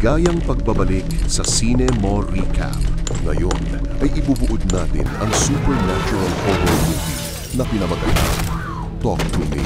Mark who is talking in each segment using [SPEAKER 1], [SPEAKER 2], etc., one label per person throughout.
[SPEAKER 1] Maligayang pagbabalik sa Cine More Recap. Ngayon ay ibubuod natin ang supernatural horror movie na pinamagatang Talk to Me.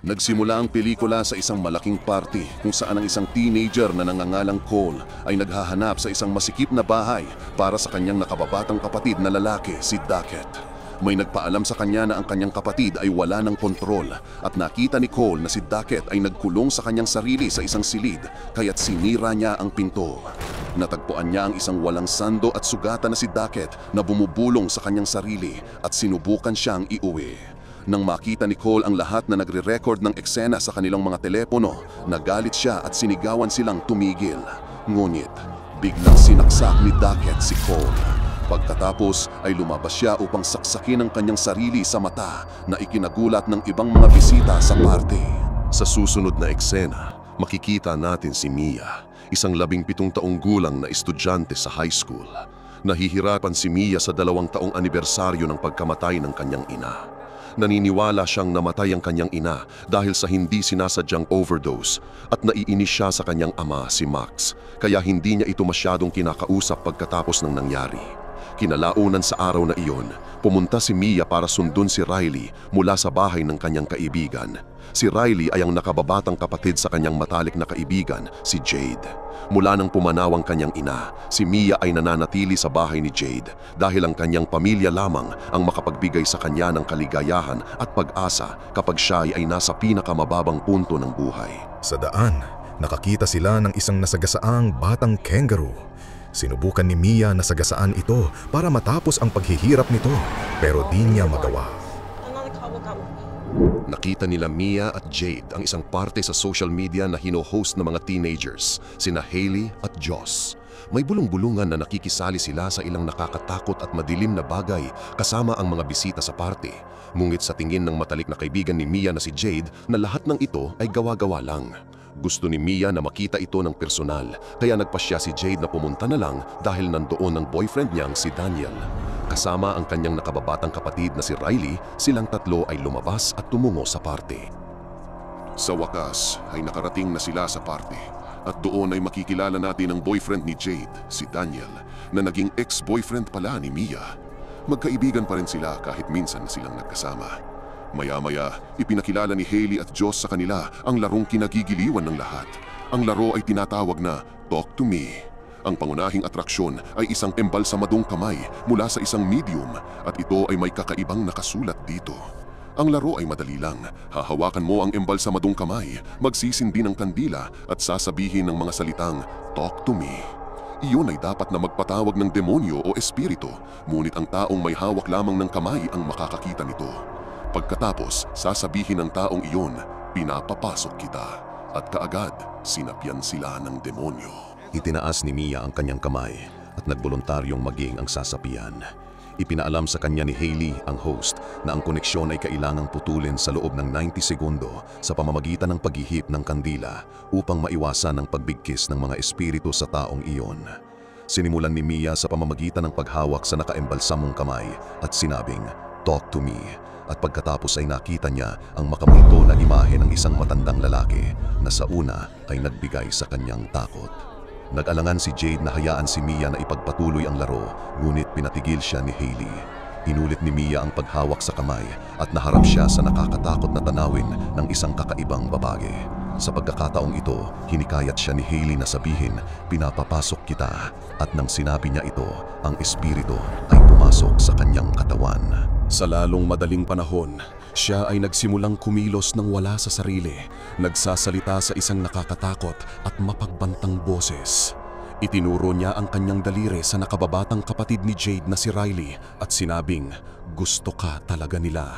[SPEAKER 1] Nagsimula ang pelikula sa isang malaking party kung saan ang isang teenager na nangangalang Cole ay naghahanap sa isang masikip na bahay para sa kanyang nakababatang kapatid na lalaki, si Duckett. May nagpaalam sa kanya na ang kanyang kapatid ay wala ng kontrol at nakita ni Cole na si Duckett ay nagkulong sa kanyang sarili sa isang silid kaya't sinira niya ang pinto. Natagpuan niya ang isang walang sando at sugatan na si Duckett na bumubulong sa kanyang sarili at sinubukan siyang iuwi. Nang makita ni Cole ang lahat na nagre-record ng eksena sa kanilang mga telepono, nagalit siya at sinigawan silang tumigil. Ngunit, biglang sinaksak ni Duckett si Cole. Pagkatapos ay lumabas siya upang saksakin ang kanyang sarili sa mata na ikinagulat ng ibang mga bisita sa party. Sa susunod na eksena, makikita natin si Mia, isang 17 taong gulang na estudyante sa high school. Nahihirapan si Mia sa 2 taong anibersaryo ng pagkamatay ng kanyang ina. Naniniwala siyang namatay ang kanyang ina dahil sa hindi sinasadyang overdose at naiinis siya sa kanyang ama, si Max, kaya hindi niya ito masyadong kinakausap pagkatapos ng nangyari. Kinalaunan sa araw na iyon, pumunta si Mia para sundun si Riley mula sa bahay ng kanyang kaibigan. Si Riley ay ang nakababatang kapatid sa kanyang matalik na kaibigan, si Jade. Mula nang pumanaw ang kanyang ina, si Mia ay nananatili sa bahay ni Jade dahil ang kanyang pamilya lamang ang makapagbigay sa kanya ng kaligayahan at pag-asa kapag siya ay nasa pinakamababang punto ng buhay.
[SPEAKER 2] Sa daan, nakakita sila ng isang nasagasaang batang kangaroo. Sinubukan ni Mia na sagasaan ito para matapos ang paghihirap nito, pero di niya magawa.
[SPEAKER 1] Nakita nila Mia at Jade ang isang parte sa social media na hino-host ng mga teenagers, sina Hailey at Joss. May bulong-bulungan na nakikisali sila sa ilang nakakatakot at madilim na bagay kasama ang mga bisita sa party. Ngunit sa tingin ng matalik na kaibigan ni Mia na si Jade na lahat ng ito ay gawa-gawa lang. Gusto ni Mia na makita ito ng personal, kaya nagpasya si Jade na pumunta na lang dahil nandoon ang boyfriend niyang si Daniel. Kasama ang kanyang nakababatang kapatid na si Riley, silang tatlo ay lumabas at tumungo sa party. Sa wakas ay nakarating na sila sa party at doon ay makikilala natin ang boyfriend ni Jade, si Daniel, na naging ex-boyfriend pala ni Mia. Magkaibigan pa rin sila kahit minsan na silang nagkasama. Maya-maya, ipinakilala ni Hailey at Joss sa kanila ang larong kinagigiliwan ng lahat. Ang laro ay tinatawag na Talk to Me. Ang pangunahing atraksyon ay isang embalsamadong kamay mula sa isang medium at ito ay may kakaibang nakasulat dito. Ang laro ay madali lang. Hahawakan mo ang embalsamadong kamay, magsisindi ng kandila at sasabihin ng mga salitang Talk to Me. Iyon ay dapat na magpatawag ng demonyo o espiritu, ngunit ang taong may hawak lamang ng kamay ang makakakita nito. Pagkatapos, sasabihin ng taong iyon, pinapapasok kita, at kaagad sinapyan sila ng demonyo.
[SPEAKER 3] Itinaas ni Mia ang kanyang kamay at nagboluntaryong maging ang sasapian. Ipinaalam sa kanya ni Hailey, ang host, na ang koneksyon ay kailangang putulin sa loob ng 90 segundo sa pamamagitan ng paghihip ng kandila upang maiwasan ang pagbigkis ng mga espiritu sa taong iyon. Sinimulan ni Mia sa pamamagitan ng paghawak sa nakaembalsamong kamay at sinabing, "Talk to me." At pagkatapos ay nakita niya ang makamulto na imahe ng isang matandang lalaki na sa una ay nagbigay sa kanyang takot. Nag-alangan si Jade na hayaan si Mia na ipagpatuloy ang laro, ngunit pinatigil siya ni Hailey. Inulit ni Mia ang paghawak sa kamay at naharap siya sa nakakatakot na tanawin ng isang kakaibang babae. Sa pagkakataong ito, hinikayat siya ni Hailey na sabihin, "Pinapapasok kita." At nang sinabi niya ito, ang espiritu ay pumasok sa kanyang katawan.
[SPEAKER 1] Sa lalong madaling panahon, siya ay nagsimulang kumilos ng wala sa sarili, nagsasalita sa isang nakakatakot at mapagbantang boses. Itinuro niya ang kanyang daliri sa nakababatang kapatid ni Jade na si Riley at sinabing, "Gusto ka talaga nila."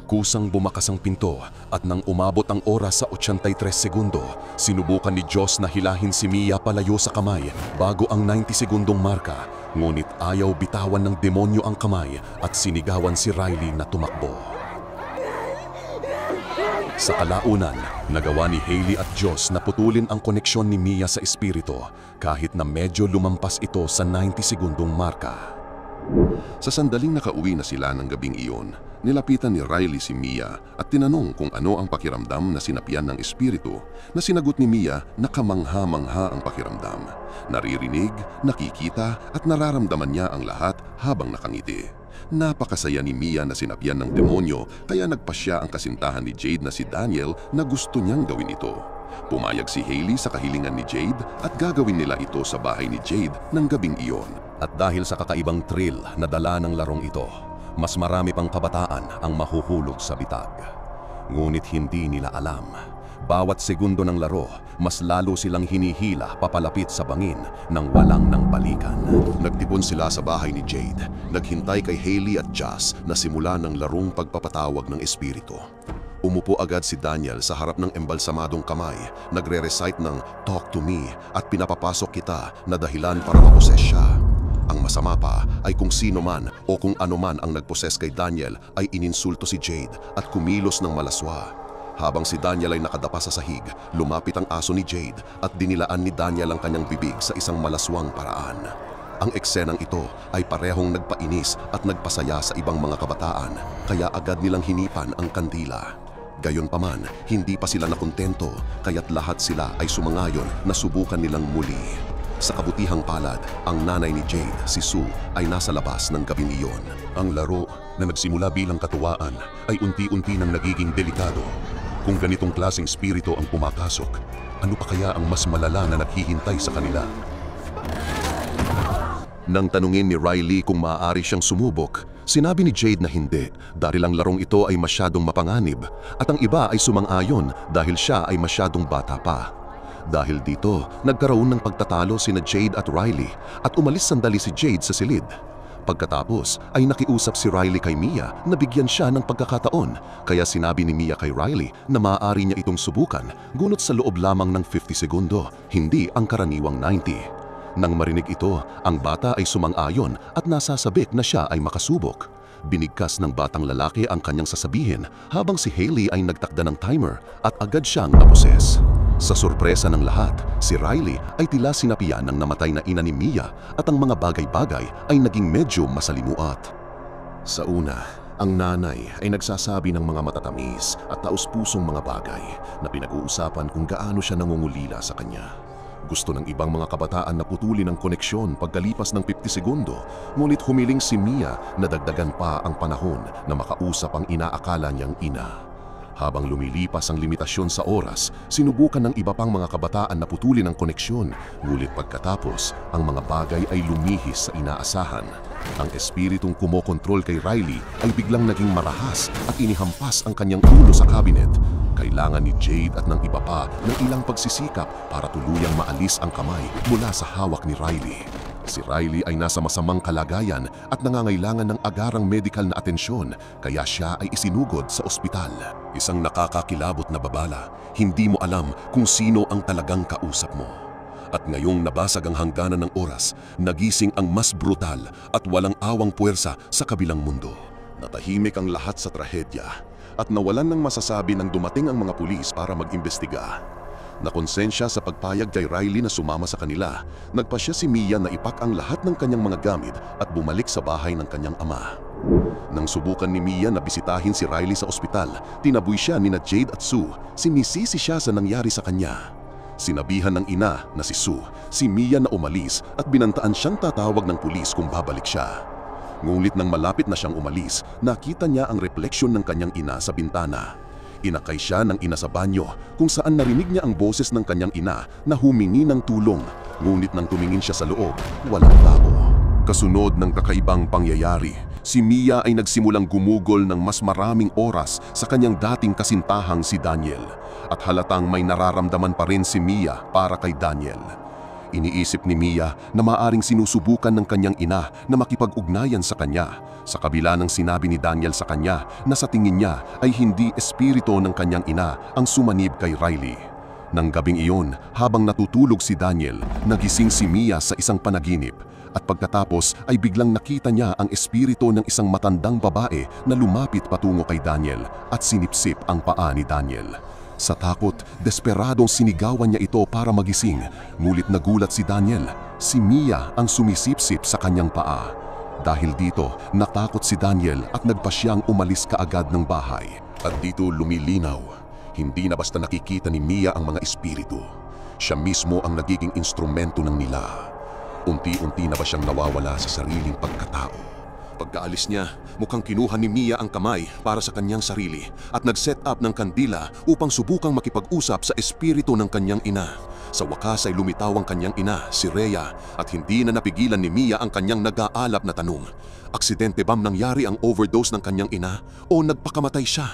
[SPEAKER 1] Kusang bumakas ang pinto at nang umabot ang oras sa 83 segundo, sinubukan ni Joss na hilahin si Mia palayo sa kamay bago ang 90 segundong marka. Ngunit ayaw bitawan ng demonyo ang kamay at sinigawan si Riley na tumakbo. Sa kalaunan, nagawa ni Hailey at Joss na putulin ang koneksyon ni Mia sa espiritu kahit na medyo lumampas ito sa 90 segundong marka. Sa sandaling nakauwi na sila ng gabing iyon, Nilapitan ni Riley si Mia at tinanong kung ano ang pakiramdam na sinapian ng espiritu, na sinagot ni Mia na kamangha-mangha ang pakiramdam. Naririnig, nakikita at nararamdaman niya ang lahat habang nakangiti. Napakasaya ni Mia na sinapian ng demonyo, kaya nagpasya ang kasintahan ni Jade na si Daniel na gusto niyang gawin ito. Pumayag si Hailey sa kahilingan ni Jade at gagawin nila ito sa bahay ni Jade ng gabing iyon.
[SPEAKER 3] At dahil sa kakaibang thrill na dala ng larong ito, mas marami pang kabataan ang mahuhulog sa bitag. Ngunit hindi nila alam, bawat segundo ng laro, mas lalo silang hinihila papalapit sa bangin ng walang nang balikan.
[SPEAKER 1] Nagtipon sila sa bahay ni Jade, naghintay kay Hailey at Jazz na simula ng larong pagpapatawag ng espiritu. Umupo agad si Daniel sa harap ng embalsamadong kamay, nagre-recite ng "Talk to me" at "Pinapapasok kita" na dahilan para maposes siya. Ang masama pa ay kung sino man o kung ano man ang nagposes kay Daniel ay ininsulto si Jade at kumilos ng malaswa. Habang si Daniel ay nakadapa sa sahig, lumapit ang aso ni Jade at dinilaan ni Daniel ang kanyang bibig sa isang malaswang paraan. Ang eksenang ito ay parehong nagpainis at nagpasaya sa ibang mga kabataan, kaya agad nilang hinipan ang kandila. Gayunpaman, hindi pa sila nakontento, kaya't lahat sila ay sumangayon na subukan nilang muli. Sa kabutihang palad, ang nanay ni Jade, si Sue, ay nasa labas ng gabing iyon.
[SPEAKER 3] Ang laro na nagsimula bilang katuwaan ay unti-unti nang nagiging delikado. Kung ganitong klaseng spirito ang pumapasok, ano pa kaya ang mas malala na naghihintay sa kanila?
[SPEAKER 1] Nang tanungin ni Riley kung maaari siyang sumubok, sinabi ni Jade na hindi dahil ang larong ito ay masyadong mapanganib at ang iba ay sumang-ayon dahil siya ay masyadong bata pa. Dahil dito, nagkaroon ng pagtatalo sina Jade at Riley at umalis sandali si Jade sa silid. Pagkatapos ay nakiusap si Riley kay Mia na bigyan siya ng pagkakataon, kaya sinabi ni Mia kay Riley na maaari niya itong subukan, ngunit sa loob lamang ng 50 segundo, hindi ang karaniwang 90. Nang marinig ito, ang bata ay sumang-ayon at nasasabik na siya ay makasubok. Binigkas ng batang lalaki ang kanyang sasabihin habang si Hailey ay nagtakda ng timer at agad siyang naposes. Sa sorpresa ng lahat, si Riley ay tila sinapian ng namatay na ina ni Mia at ang mga bagay-bagay ay naging medyo masalimuot. Sa una, ang nanay ay nagsasabi ng mga matatamis at taus-pusong mga bagay na pinag-uusapan kung gaano siya nangungulila sa kanya. Gusto ng ibang mga kabataan na putulin ang koneksyon pagkalipas ng 50 segundo, ngunit humiling si Mia na dagdagan pa ang panahon na makausap ang inaakala niyang ina. Habang lumilipas ang limitasyon sa oras, sinubukan ng iba pang mga kabataan na putulin ang koneksyon, ngunit pagkatapos, ang mga bagay ay lumihis sa inaasahan. Ang espiritong kumokontrol kay Riley ay biglang naging marahas at inihampas ang kanyang ulo sa cabinet. Kailangan ni Jade at ng iba pa ng ilang pagsisikap para tuluyang maalis ang kamay mula sa hawak ni Riley. Si Riley ay nasa masamang kalagayan at nangangailangan ng agarang medical na atensyon, kaya siya ay isinugod sa ospital. Isang nakakakilabot na babala, hindi mo alam kung sino ang talagang kausap mo. At ngayong nabasag ang hangganan ng oras, nagising ang mas brutal at walang awang puwersa sa kabilang mundo. Natahimik ang lahat sa trahedya at nawalan ng masasabi nang dumating ang mga pulis para mag-imbestiga. Nakonsensya sa pagpayag kay Riley na sumama sa kanila, nagpasya si Mia na ipak ang lahat ng kanyang mga gamit at bumalik sa bahay ng kanyang ama. Nang subukan ni Mia na bisitahin si Riley sa ospital, tinaboy siya nina Jade at Sue. Sinisisi siya sa nangyari sa kanya. Sinabihan ng ina na si Sue, si Mia na umalis at binantaan siyang tatawag ng pulis kung babalik siya. Ngunit nang malapit na siyang umalis, nakita niya ang refleksyon ng kanyang ina sa bintana. Inakay siya ng ina sa banyo kung saan narinig niya ang boses ng kanyang ina na humingi ng tulong, ngunit nang tumingin siya sa loob, walang tao. Kasunod ng kakaibang pangyayari, si Mia ay nagsimulang gumugol ng mas maraming oras sa kanyang dating kasintahang si Daniel, at halatang may nararamdaman pa rin si Mia para kay Daniel. Iniisip ni Mia na maaring sinusubukan ng kanyang ina na makipag-ugnayan sa kanya, sa kabila ng sinabi ni Daniel sa kanya na sa tingin niya ay hindi espiritu ng kanyang ina ang sumanib kay Riley. Nang gabing iyon, habang natutulog si Daniel, nagising si Mia sa isang panaginip, at pagkatapos ay biglang nakita niya ang espiritu ng isang matandang babae na lumapit patungo kay Daniel at sinipsip ang paa ni Daniel. Sa takot, desperadong sinigawan niya ito para magising, ngunit nagulat si Daniel. Si Mia ang sumisipsip sa kanyang paa.
[SPEAKER 3] Dahil dito, natakot si Daniel at nagpasyang umalis kaagad ng bahay. At dito lumilinaw, hindi na basta nakikita ni Mia ang mga espiritu. Siya mismo ang nagiging instrumento ng nila. Unti-unti na ba siyang nawawala sa sariling pagkatao? Pagkaalis niya, mukhang kinuha ni Mia ang kamay para sa kanyang sarili at nag-set up ng kandila upang subukang makipag-usap sa espiritu ng kanyang ina. Sa wakas ay lumitaw ang kanyang ina, si Rhea, at hindi na napigilan ni Mia ang kanyang nag-aalap na tanong. Aksidente bang nangyari ang overdose ng kanyang ina o nagpakamatay siya?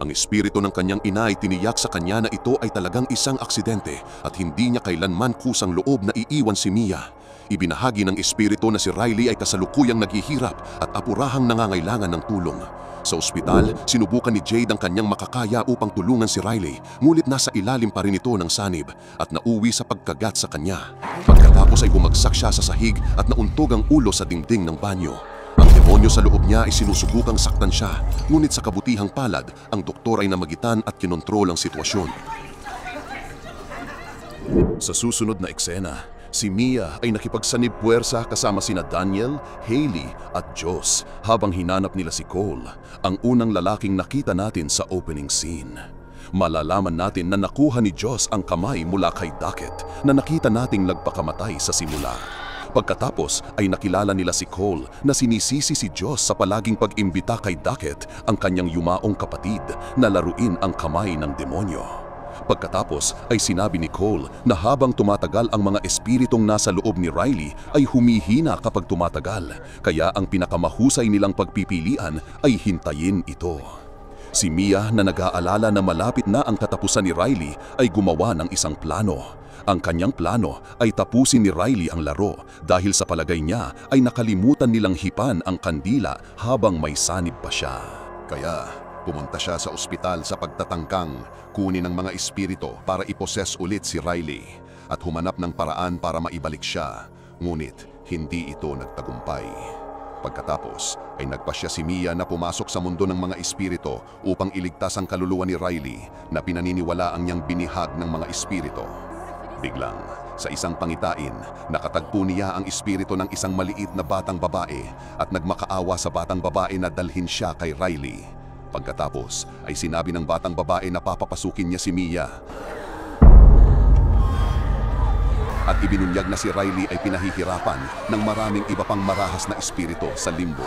[SPEAKER 3] Ang espiritu ng kanyang ina ay tiniyak sa kanya na ito ay talagang isang aksidente at hindi niya kailanman kusang loob na iiwan si Mia. Ibinahagi ng espiritu na si Riley ay kasalukuyang naghihirap at apurahang nangangailangan ng tulong. Sa ospital, sinubukan ni Jade ang kanyang makakaya upang tulungan si Riley, ngunit nasa ilalim pa rin ito ng sanib at nauwi sa pagkagat sa kanya. Pagkatapos ay bumagsak siya sa sahig at nauntog ang ulo sa dingding ng banyo. Ang demonyo sa loob niya ay sinusubukang saktan siya, ngunit sa kabutihang palad, ang doktor ay namagitan at kinontrol ang sitwasyon. Sa susunod na eksena, si Mia ay nakipagsanib puwersa kasama sina Daniel, Hailey at Joss habang hinanap nila si Cole, ang unang lalaking nakita natin sa opening scene. Malalaman natin na nakuha ni Joss ang kamay mula kay Duckett na nakita nating nagpakamatay sa simula. Pagkatapos ay nakilala nila si Cole na sinisisi si Joss sa palaging pag-imbita kay Duckett, ang kanyang yumaong kapatid, na laruin ang kamay ng demonyo. Pagkatapos ay sinabi ni Cole na habang tumatagal ang mga espiritong nasa loob ni Riley ay humihina kapag tumatagal, kaya ang pinakamahusay nilang pagpipilian ay hintayin ito. Si Mia na nag-aalala na malapit na ang katapusan ni Riley ay gumawa ng isang plano. Ang kanyang plano ay tapusin ni Riley ang laro dahil sa palagay niya ay nakalimutan nilang hipan ang kandila habang may sanib pa siya. Kaya pumunta siya sa ospital sa pagtatangkang kunin ng mga espiritu para iposes ulit si Riley at humanap ng paraan para maibalik siya, ngunit hindi ito nagtagumpay. Pagkatapos ay nagpasya si Mia na pumasok sa mundo ng mga espiritu upang iligtas ang kaluluwa ni Riley na pinaniniwala ang niyang binihag ng mga espiritu. Biglang, sa isang pangitain, nakatagpo niya ang espiritu ng isang maliit na batang babae at nagmakaawa sa batang babae na dalhin siya kay Riley. Pagkatapos ay sinabi ng batang babae na papapasukin niya si Mia. At ibinunyag na si Riley ay pinahihirapan ng maraming iba pang marahas na espiritu sa limbo.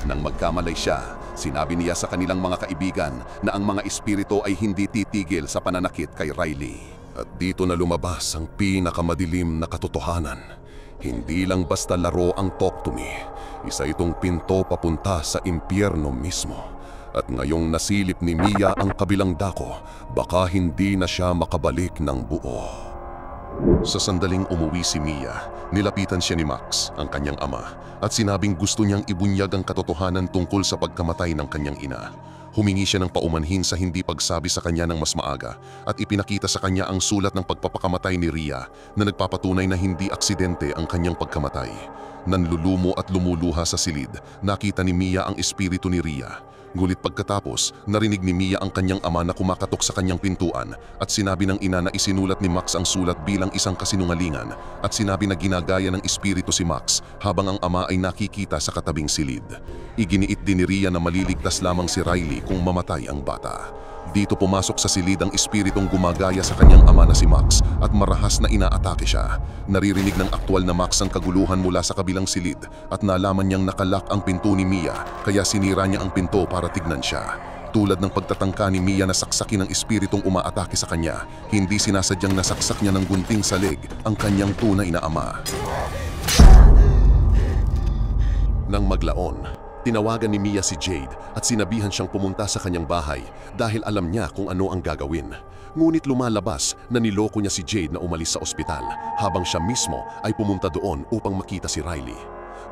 [SPEAKER 3] Nang magkamalay siya, sinabi niya sa kanilang mga kaibigan na ang mga espiritu ay hindi titigil sa pananakit kay Riley. At dito na lumabas ang pinakamadilim na katotohanan. Hindi lang basta laro ang Talk to Me. Isa itong pinto papunta sa impyerno mismo. At ngayong nasilip ni Mia ang kabilang dako, baka hindi na siya makabalik ng buo. Sa sandaling umuwi si Mia, nilapitan siya ni Max, ang kanyang ama, at sinabing gusto niyang ibunyag ang katotohanan tungkol sa pagkamatay ng kanyang ina. Humingi siya ng paumanhin sa hindi pagsabi sa kanya ng mas maaga at ipinakita sa kanya ang sulat ng pagpapakamatay ni Rhea na nagpapatunay na hindi aksidente ang kanyang pagkamatay. Nanlulumo at lumuluha sa silid, nakita ni Mia ang espiritu ni Rhea. Ngulit pagkatapos, narinig ni Mia ang kanyang ama na kumakatok sa kanyang pintuan at sinabi ng ina na isinulat ni Max ang sulat bilang isang kasinungalingan at sinabi na ginagaya ng espiritu si Max habang ang ama ay nakikita sa katabing silid. Iginiit din ni Rhea na maliligtas lamang si Riley kung mamatay ang bata. Dito pumasok sa silid ang espiritong gumagaya sa kanyang ama na si Max at marahas na inaatake siya. Naririnig ng aktwal na Max ang kaguluhan mula sa kabilang silid at nalaman niyang nakalak ang pinto ni Mia kaya sinira niya ang pinto para tignan siya. Tulad ng pagtatangka ni Mia na saksakin ng espiritong umaatake sa kanya, hindi sinasadyang nasaksak niya ng gunting sa leg ang kanyang tunay na ama. Nang maglaon, tinawagan ni Mia si Jade at sinabihan siyang pumunta sa kanyang bahay dahil alam niya kung ano ang gagawin. Ngunit lumalabas na niloko niya si Jade na umalis sa ospital habang siya mismo ay pumunta doon upang makita si Riley.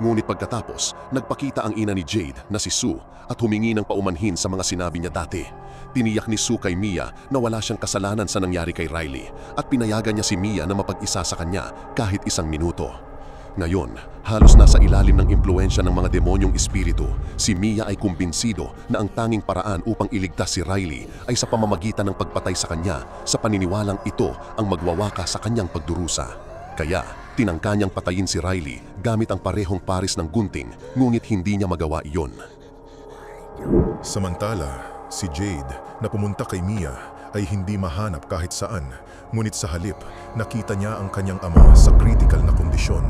[SPEAKER 3] Ngunit pagkatapos, nagpakita ang ina ni Jade na si Sue at humingi ng paumanhin sa mga sinabi niya dati. Tiniyak ni Sue kay Mia na wala siyang kasalanan sa nangyari kay Riley at pinayagan niya si Mia na mapag-isa sa kanya kahit isang minuto. Ngayon, halos nasa ilalim ng impluensya ng mga demonyong espiritu, si Mia ay kumbinsido na ang tanging paraan upang iligtas si Riley ay sa pamamagitan ng pagpatay sa kanya sa paniniwalang ito ang magwawaka sa kanyang pagdurusa.
[SPEAKER 1] Kaya, tinangka niyang patayin si Riley gamit ang parehong pares ng gunting, ngunit hindi niya magawa iyon.
[SPEAKER 2] Samantala, si Jade na pumunta kay Mia ay hindi mahanap kahit saan, ngunit sa halip, nakita niya ang kanyang ama sa critical na kondisyon.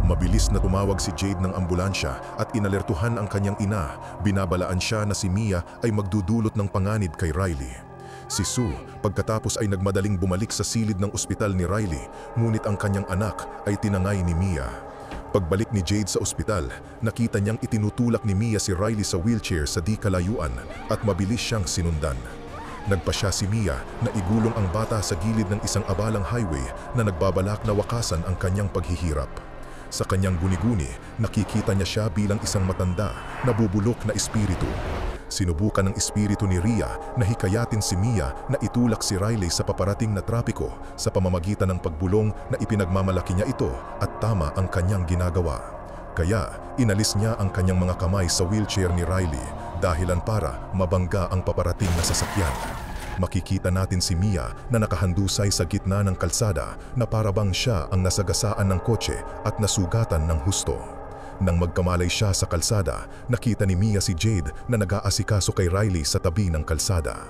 [SPEAKER 2] Mabilis na tumawag si Jade ng ambulansya at inalertuhan ang kanyang ina. Binabalaan siya na si Mia ay magdudulot ng panganib kay Riley. Si Sue, pagkatapos ay nagmadaling bumalik sa silid ng ospital ni Riley, ngunit ang kanyang anak ay tinangay ni Mia. Pagbalik ni Jade sa ospital, nakita niyang itinutulak ni Mia si Riley sa wheelchair sa di kalayuan at mabilis siyang sinundan. Nagpasya si Mia na igulong ang bata sa gilid ng isang abalang highway na nagbabalak na wakasan ang kanyang paghihirap. Sa kanyang guni-guni, nakikita niya siya bilang isang matanda, nabubulok na espiritu. Sinubukan ng espiritu ni Rhea na hikayatin si Mia na itulak si Riley sa paparating na trapiko sa pamamagitan ng pagbulong na ipinagmamalaki niya ito at tama ang kanyang ginagawa. Kaya inalis niya ang kanyang mga kamay sa wheelchair ni Riley dahilan para mabangga ang paparating na sasakyan. Makikita natin si Mia na nakahandusay sa gitna ng kalsada na parabang siya ang nasagasaan ng kotse at nasugatan ng husto. Nang magkamalay siya sa kalsada, nakita ni Mia si Jade na nag-aasikaso kay Riley sa tabi ng kalsada.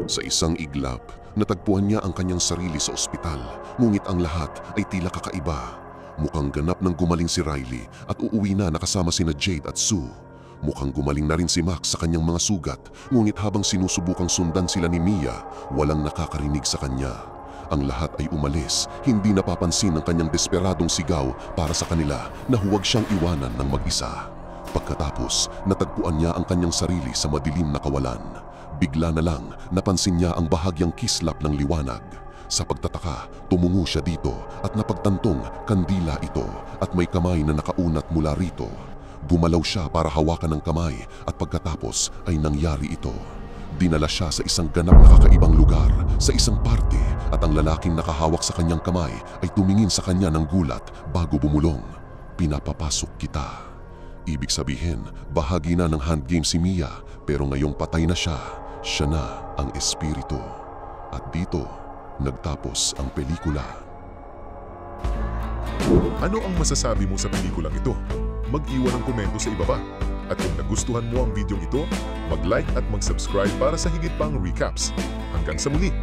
[SPEAKER 1] Sa isang iglap, natagpuan niya ang kanyang sarili sa ospital, ngunit ang lahat ay tila kakaiba. Mukhang ganap nang gumaling si Riley at uuwi na nakasama sina Jade at Sue. Mukhang gumaling na rin si Max sa kanyang mga sugat, ngunit habang sinusubukang sundan sila ni Mia, walang nakakarinig sa kanya. Ang lahat ay umalis, hindi napapansin ang kanyang desperadong sigaw para sa kanila na huwag siyang iwanan ng mag-isa. Pagkatapos, natagpuan niya ang kanyang sarili sa madilim na kawalan. Bigla na lang, napansin niya ang bahagyang kislap ng liwanag. Sa pagtataka, tumungo siya dito at napagtantong kandila ito at may kamay na nakaunat mula rito. Gumalaw siya para hawakan ng kamay at pagkatapos ay nangyari ito. Dinala siya sa isang ganap na kakaibang lugar, sa isang party, at ang lalaking nakahawak sa kanyang kamay ay tumingin sa kanya ng gulat bago bumulong. Pinapapasok kita. Ibig sabihin, bahagi na ng handgame si Mia, pero ngayong patay na siya na ang espiritu. At dito, nagtapos ang pelikula.
[SPEAKER 2] Ano ang masasabi mo sa pelikulang ito? Mag-iwan ng komento sa ibaba. At kung nagustuhan mo ang video ito, mag-like at mag-subscribe para sa higit pang recaps. Hanggang sa muli!